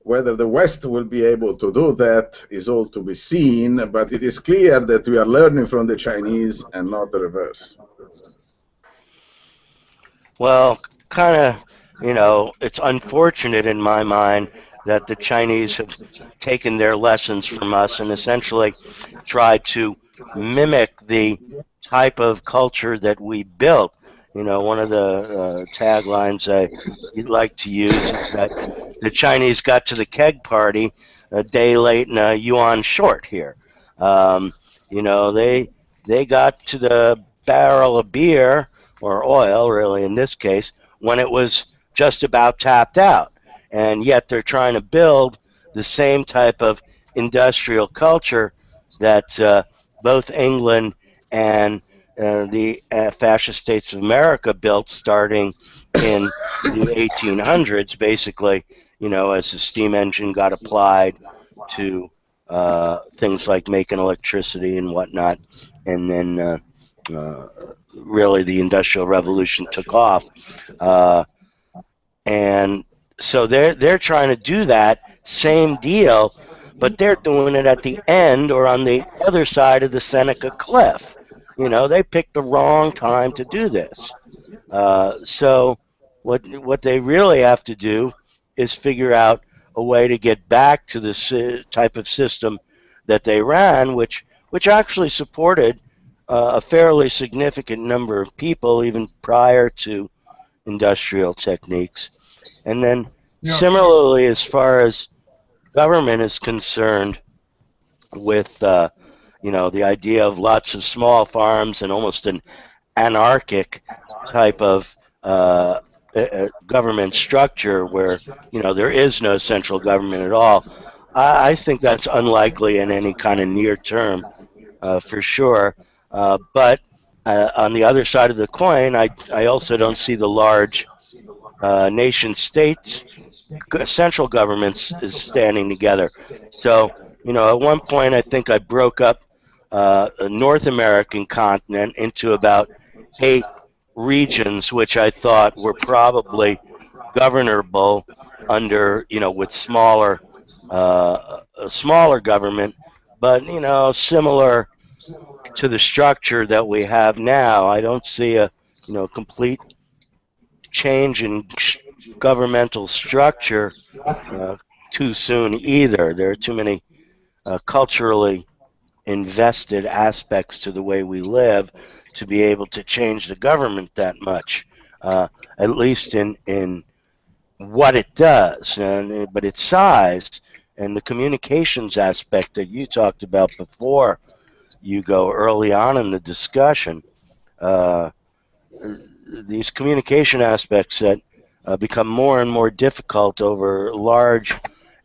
Whether the West will be able to do that is all to be seen, but it is clear that we are learning from the Chinese and not the reverse. Well, kind of, it's unfortunate in my mind that the Chinese have taken their lessons from us and essentially tried to mimic the type of culture that we built. One of the taglines I like to use is that the Chinese got to the keg party a day late and a yuan short here. Um, they got to the barrel of beer or oil, really in this case, when it was just about tapped out. And yet they're trying to build the same type of industrial culture that both England and the fascist states of America built starting in the 1800s, basically as the steam engine got applied to things like making electricity and whatnot, and then uh, really the Industrial Revolution took off. Uh, and so they're trying to do that same deal, but they're doing it at the end or on the other side of the Seneca Cliff. They picked the wrong time to do this. So what they really have to do is figure out a way to get back to this type of system that they ran, which actually supported a fairly significant number of people even prior to industrial techniques. And then Yeah. similarly, as far as government is concerned, with the idea of lots of small farms and almost an anarchic type of government structure where there is no central government at all. I think that's unlikely in any kind of near term, for sure. But on the other side of the coin, I also don't see the large nation states central governments is standing together. So, at one point, I think I broke up a North American continent into about 8 regions, which I thought were probably governable under, with a smaller government, but similar to the structure that we have now. I don't see a, complete change in governmental structure uh, too soon either. There are too many culturally invested aspects to the way we live to be able to change the government that much, at least in what it does, but its size and the communications aspect that you talked about before you go early on in the discussion. Uh, these communication aspects that become more and more difficult over large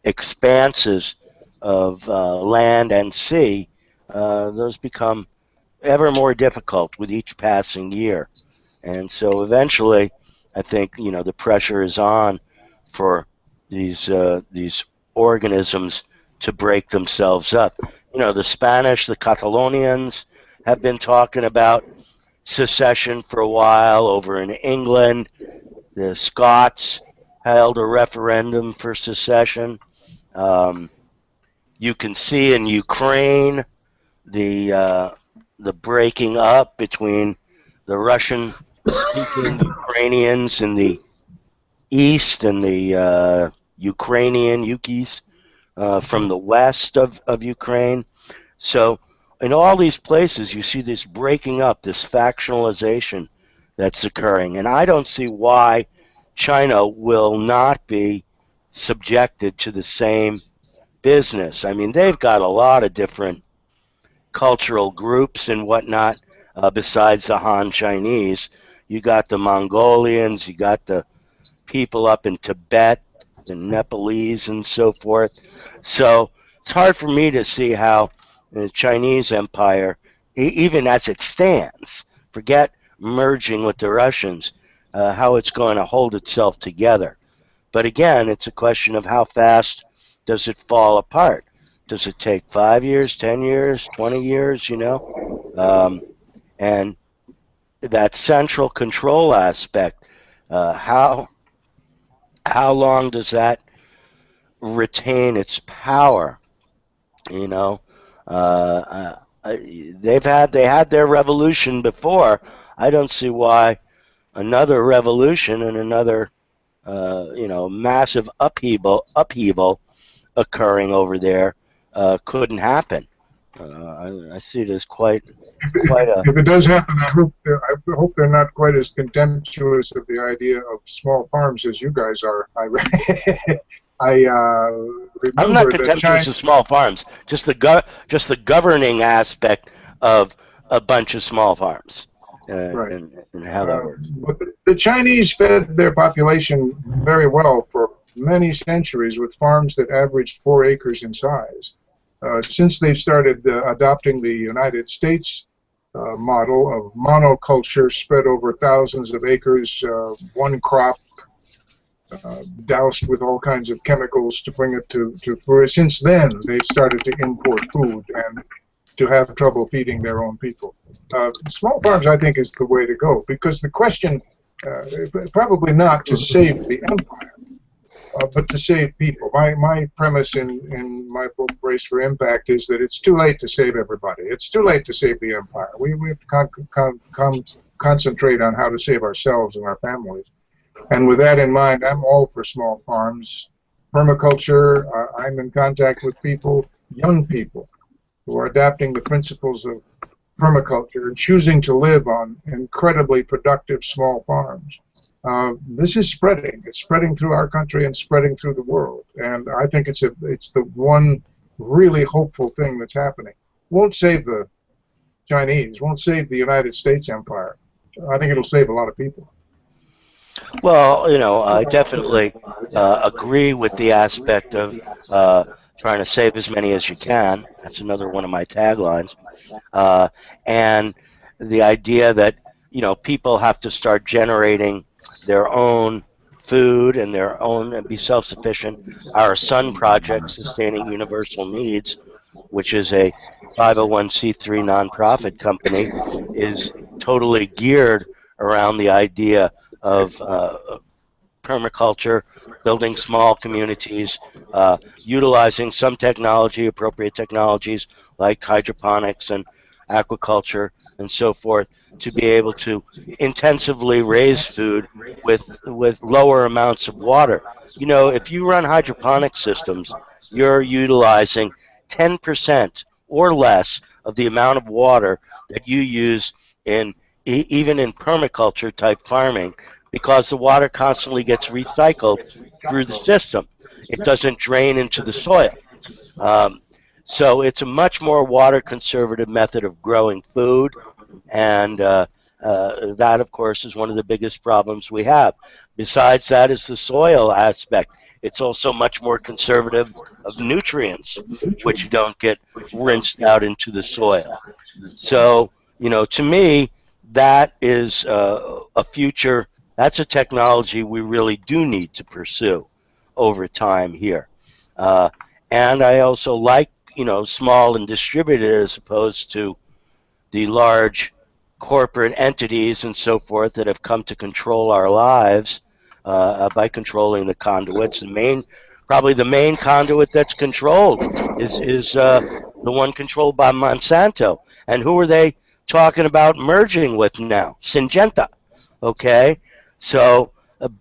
expanses of land and sea, those become ever more difficult with each passing year. And so eventually, I think the pressure is on for these organisms to break themselves up. The Spanish, the Catalonians, have been talking about secession for a while over in England. The Scots held a referendum for secession. Um, you can see in Ukraine the breaking up between the Russian-speaking Ukrainians in the east and the Ukrainian Yukis from the west of Ukraine. So in all these places, you see this breaking up, this factionalization that's occurring. And I don't see why China will not be subjected to the same business. I mean, they've got a lot of different cultural groups and whatnot besides the Han Chinese. You got the Mongolians, you got the people up in Tibet, the Nepalese, and so forth. So it's hard for me to see how the Chinese empire, even as it stands, forget merging with the Russians, how it's going to hold itself together. But again, it's a question of how fast does it fall apart? Does it take 5 years, 10 years, 20 years, and that central control aspect, how long does that retain its power? You know, they had their revolution before. I don't see why another revolution and another massive upheaval occurring over there couldn't happen. I see it as quite a. If it does happen, I hope they're not quite as contemptuous of the idea of small farms as you guys are. I I'm not remember that contemptuous China. of small farms. Just the governing aspect of a bunch of small farms, Right. and how that works. But the Chinese fed their population very well for many centuries with farms that averaged 4 acres in size. Since they started adopting the United States model of monoculture spread over thousands of acres, one crop, doused with all kinds of chemicals to bring it to fruit. Since then, they've started to import food and to have trouble feeding their own people. Small farms, I think, is the way to go, because the question, probably not to save the empire, but to save people. My premise in my book, Race for Impact, is that it's too late to save everybody. It's too late to save the empire. We have to concentrate on how to save ourselves and our families. And with that in mind, I'm all for small farms. Permaculture, I'm in contact with people, young people, who are adapting the principles of permaculture and choosing to live on incredibly productive small farms. This is spreading. It's spreading through our country and spreading through the world. And I think it's the one really hopeful thing that's happening. Won't save the Chinese, won't save the United States empire. I think it'll save a lot of people. Well, I definitely agree with the aspect of trying to save as many as you can. That's another one of my taglines. Uh, and the idea that, people have to start generating their own food and their own and be self-sufficient. Our Sun Project, Sustaining Universal Needs, which is a 501c3 nonprofit company, is totally geared around the idea of permaculture, building small communities, utilizing some technology, appropriate technologies like hydroponics and aquaculture and so forth, to be able to intensively raise food with lower amounts of water. If you run hydroponic systems, you're utilizing 10% or less of the amount of water that you use in even in permaculture type farming, because the water constantly gets recycled through the system. It doesn't drain into the soil. Um, so it's a much more water conservative method of growing food, and that, of course, is one of the biggest problems we have. Besides that is the soil aspect. It's also much more conservative of nutrients, which don't get rinsed out into the soil. So, to me, that is a future, that's a technology we really do need to pursue over time here. Uh, and I also like, small and distributed as opposed to the large corporate entities and so forth that have come to control our lives by controlling the conduits. Probably the main conduit that's controlled is the one controlled by Monsanto. And who are they talking about merging with now? Syngenta. Okay, so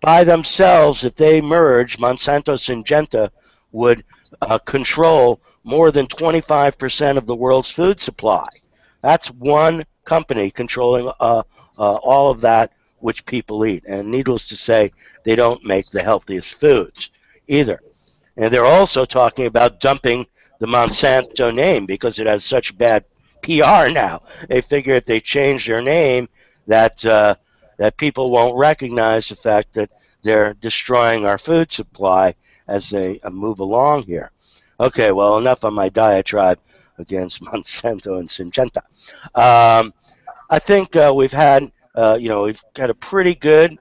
by themselves, if they merge, Monsanto Syngenta would control more than 25% of the world's food supply. That's one company controlling all of that which people eat. And needless to say, they don't make the healthiest foods either. And they're also talking about dumping the Monsanto name because it has such bad PR now. They figure if they change their name, that that people won't recognize the fact that they're destroying our food supply as they move along here. Okay, well, enough on my diatribe against Monsanto and Syngenta. I think we've had a pretty good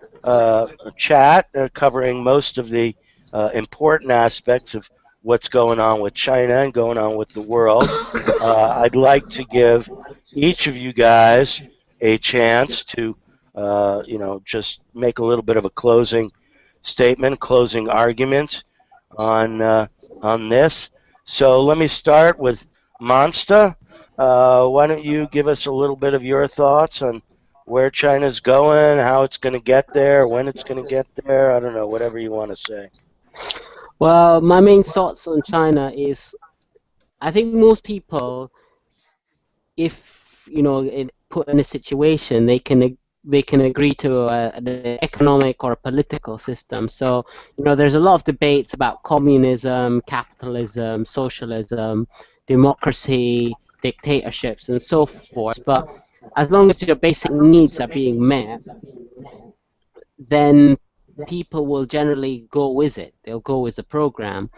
chat covering most of the important aspects of what's going on with China and going on with the world. I'd like to give each of you guys a chance to, just make a little bit of a closing statement, closing argument on this. So let me start with Monsta. Why don't you give us a little bit of your thoughts on where China's going, how it's going to get there, when it's going to get there? I don't know, whatever you want to say. Well, my main thoughts on China is, I think most people, if put in a situation, they can agree to an economic or a political system. So there's a lot of debates about communism, capitalism, socialism, democracy, dictatorships, and so forth. But as long as your basic needs are being met, then people will generally go with it. They'll go with the program.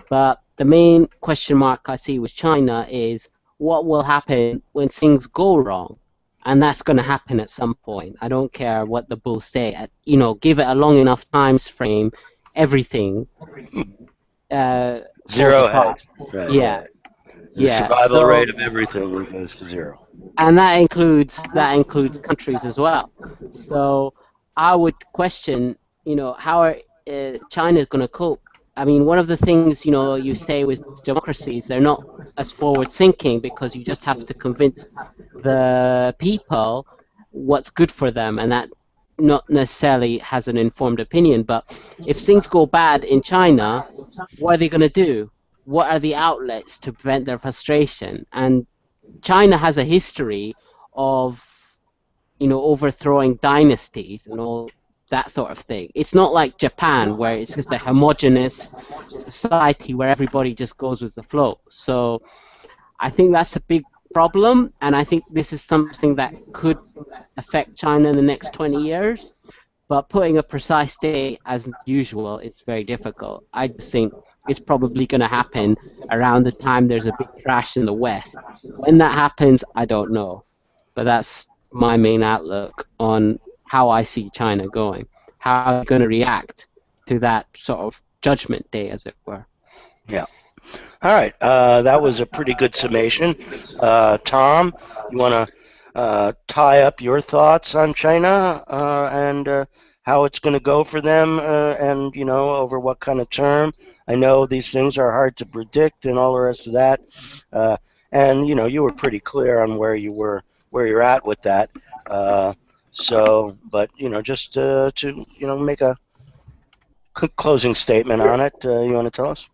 But the main question mark I see with China is what will happen when things go wrong, and that's going to happen at some point. I don't care what the bulls say. Give it a long enough time frame, everything falls Zero apart. hedge. Right, Yeah, right. The yeah. survival So, rate of everything goes to zero. and that includes countries as well. So I would question, how are China going to cope? I mean, one of the things you say with democracies, they're not as forward thinking because you just have to convince the people what's good for them, and that not necessarily has an informed opinion. But if things go bad in China, what are they going to do? What are the outlets to prevent their frustration? And China has a history of overthrowing dynasties and all that sort of thing. It's not like Japan where it's just a homogenous society where everybody just goes with the flow. So I think that's a big problem, and I think this is something that could affect China in the next 20 years. But putting a precise date, as usual, it's very difficult. I just think it's probably going to happen around the time there's a big crash in the West. When that happens, I don't know. But that's my main outlook on how I see China going. How are they going to react to that sort of judgment day, as it were? Yeah. All right. That was a pretty good summation. Tom, you want to tie up your thoughts on China and how it's going to go for them and, over what kind of term? I know these things are hard to predict and all the rest of that. And, you were pretty clear on where you're at with that. But, just make a closing statement Yeah, on it. You want to tell us?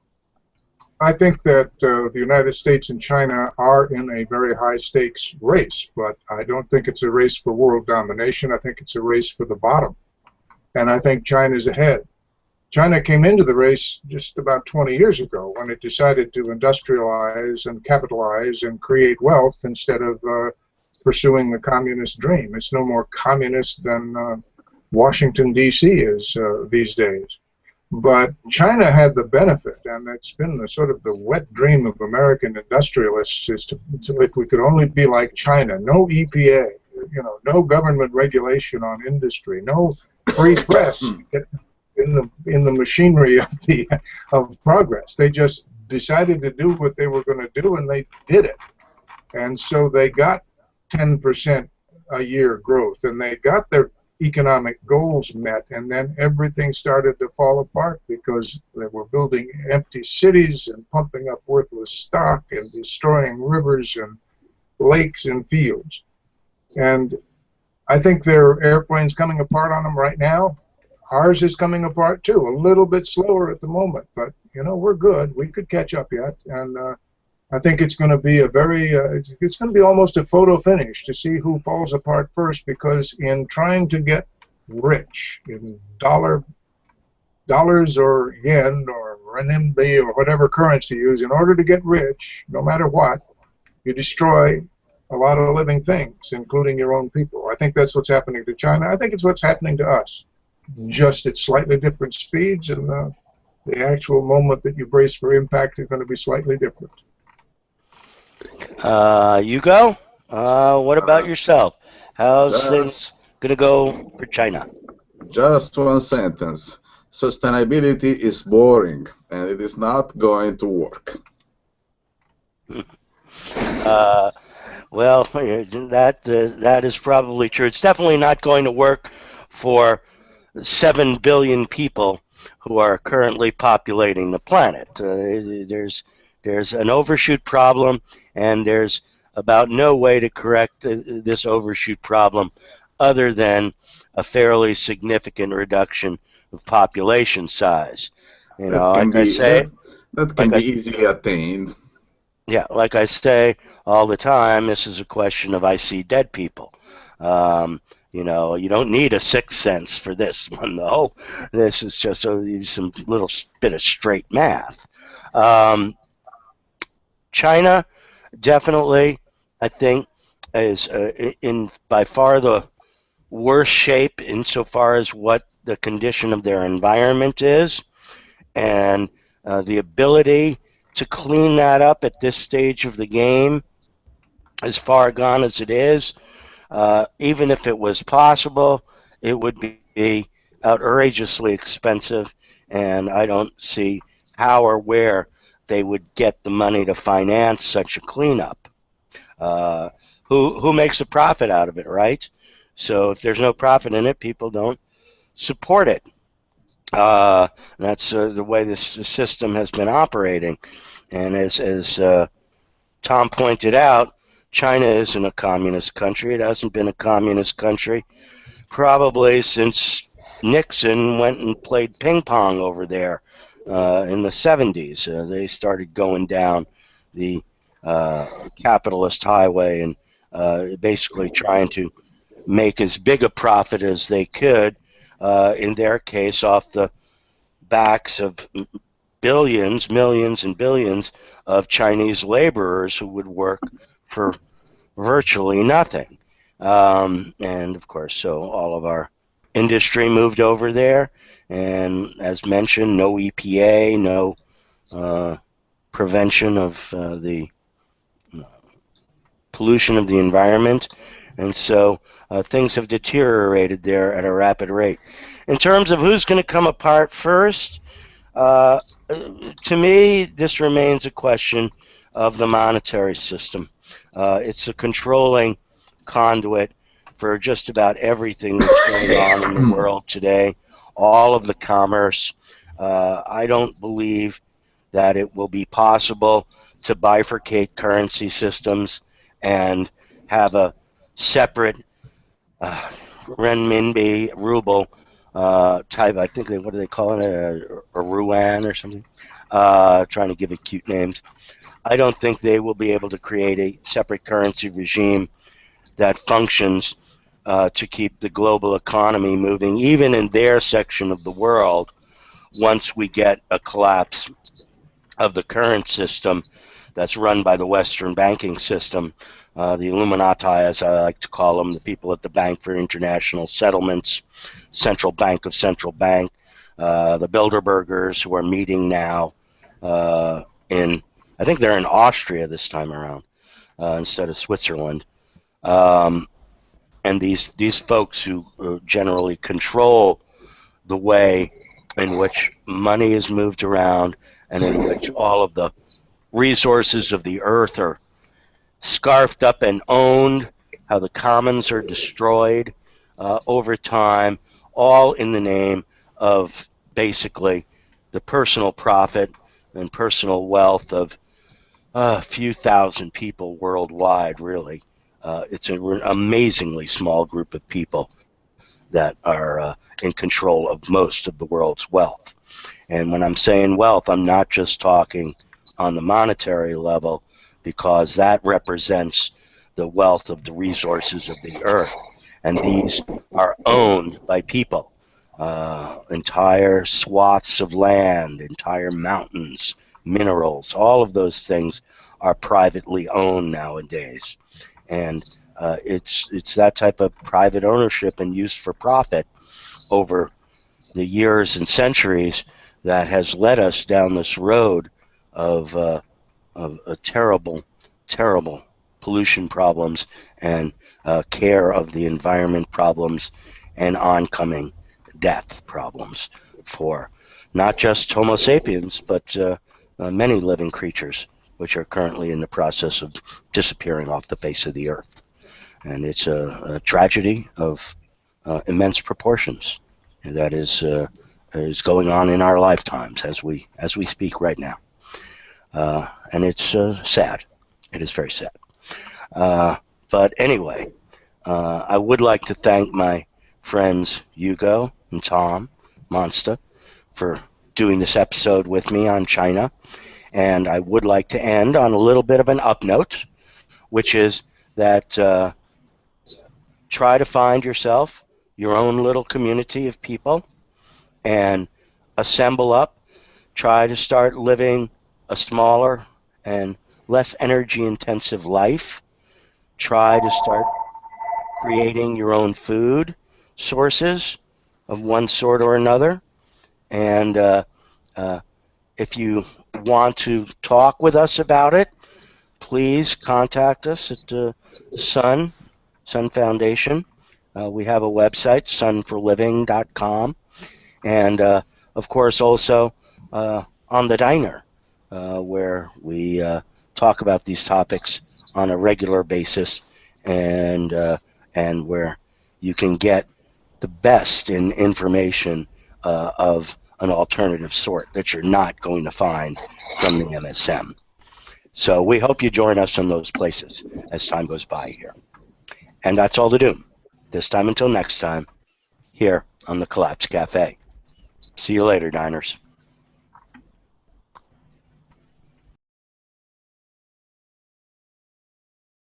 I think that the United States and China are in a very high stakes race, but I don't think it's a race for world domination. I think it's a race for the bottom. And I think China's ahead. China came into the race just about 20 years ago when it decided to industrialize and capitalize and create wealth instead of pursuing the communist dream. It's no more communist than Washington, D.C. is these days. But China had the benefit, and it's been the sort of the wet dream of American industrialists, is if we could only be like China, no EPA, no government regulation on industry, no free press in the machinery of progress. They just decided to do what they were going to do, and they did it. And so they got 10% a year growth, and they got their economic goals met, and then everything started to fall apart because they were building empty cities and pumping up worthless stock and destroying rivers and lakes and fields. And I think there are airplanes coming apart on them right now. Ours is coming apart too, a little bit slower at the moment, but we're good. We could catch up yet, and I think it's going to be it's going to be almost a photo finish to see who falls apart first, because in trying to get rich in dollars or yen or renminbi or whatever currency you use, in order to get rich, no matter what, you destroy a lot of living things, including your own people. I think that's what's happening to China. I think it's what's happening to us, just at slightly different speeds, and the actual moment that you brace for impact is going to be slightly different. You go. What about Uh, yourself? How's just, things gonna go for China? just one sentence. Sustainability is boring, and it is not going to work. Uh, well, that is probably true. It's definitely not going to work for 7 billion people who are currently populating the planet. There's an overshoot problem, and there's about no way to correct this overshoot problem other than a fairly significant reduction of population size. That can Like I be say, that that like can be I easily attained. yeah, like I say all the time, this is a question of I see dead people. You don't need a sixth sense for this one, though. This is just some little bit of straight math. Um, China definitely, I think, is in by far the worst shape insofar as what the condition of their environment is, and the ability to clean that up at this stage of the game, as far gone as it is. Even if it was possible, it would be outrageously expensive and I don't see how or where they would get the money to finance such a cleanup. Uh, who makes a profit out of it, right? So if there's no profit in it, people don't support it. That's the way this system has been operating. And as Tom pointed out, China isn't a communist country. It hasn't been a communist country probably since Nixon went and played ping pong over there in the 70s. They started going down the capitalist highway and basically trying to make as big a profit as they could, in their case, off the backs of billions, millions, and billions of Chinese laborers who would work for virtually nothing. And of course, so all of our industry moved over there. And as mentioned, no EPA, no prevention of the pollution of the environment. And so things have deteriorated there at a rapid rate. In terms of who's going to come apart first, uh, to me, this remains a question of the monetary system. It's a controlling conduit for just about everything that's going on in the world today, all of the commerce. I don't believe that it will be possible to bifurcate currency systems and have a separate uh, renminbi ruble type. I think what do they call it? A ruan or something. Trying to give it cute names. I don't think they will be able to create a separate currency regime that functions to keep the global economy moving, even in their section of the world. Once we get a collapse of the current system that's run by the Western banking system, the Illuminati, as I like to call them, the people at the Bank for International Settlements, Central Bank of Central Bank, the Bilderbergers who are meeting now I think they're in Austria this time around instead of Switzerland. Um, and these folks who generally control the way in which money is moved around and in which all of the resources of the earth are scarfed up and owned, how the commons are destroyed over time, all in the name of basically the personal profit and personal wealth of a few thousand people worldwide, really. It's an amazingly small group of people that are in control of most of the world's wealth. And when I'm saying wealth, I'm not just talking on the monetary level, because that represents the wealth of the resources of the earth. And these are owned by people. Entire swaths of land, entire mountains, minerals, all of those things are privately owned nowadays. And it's that type of private ownership and use for profit over the years and centuries that has led us down this road of a terrible, terrible pollution problems and care of the environment problems and oncoming death problems for not just Homo sapiens, but many living creatures which are currently in the process of disappearing off the face of the earth. And it's a tragedy of immense proportions that is going on in our lifetimes as we speak right now. And it's sad. It is very sad. But anyway, I would like to thank my friends Hugo and Tom Monsta for doing this episode with me on China. And I would like to end on a little bit of an up note, which is that try to find yourself your own little community of people and assemble up. Try to start living a smaller and less energy intensive life. Try to start creating your own food sources of one sort or another. And if you want to talk with us about it, please contact us at Sun Foundation. We have a website, sunforliving.com. And of course, also on the diner, where we talk about these topics on a regular basis, and where you can get the best in information of an alternative sort that you're not going to find from the MSM. So we hope you join us in those places as time goes by here. And that's all to do. This time until next time, here on the Collapse Cafe. See you later, diners.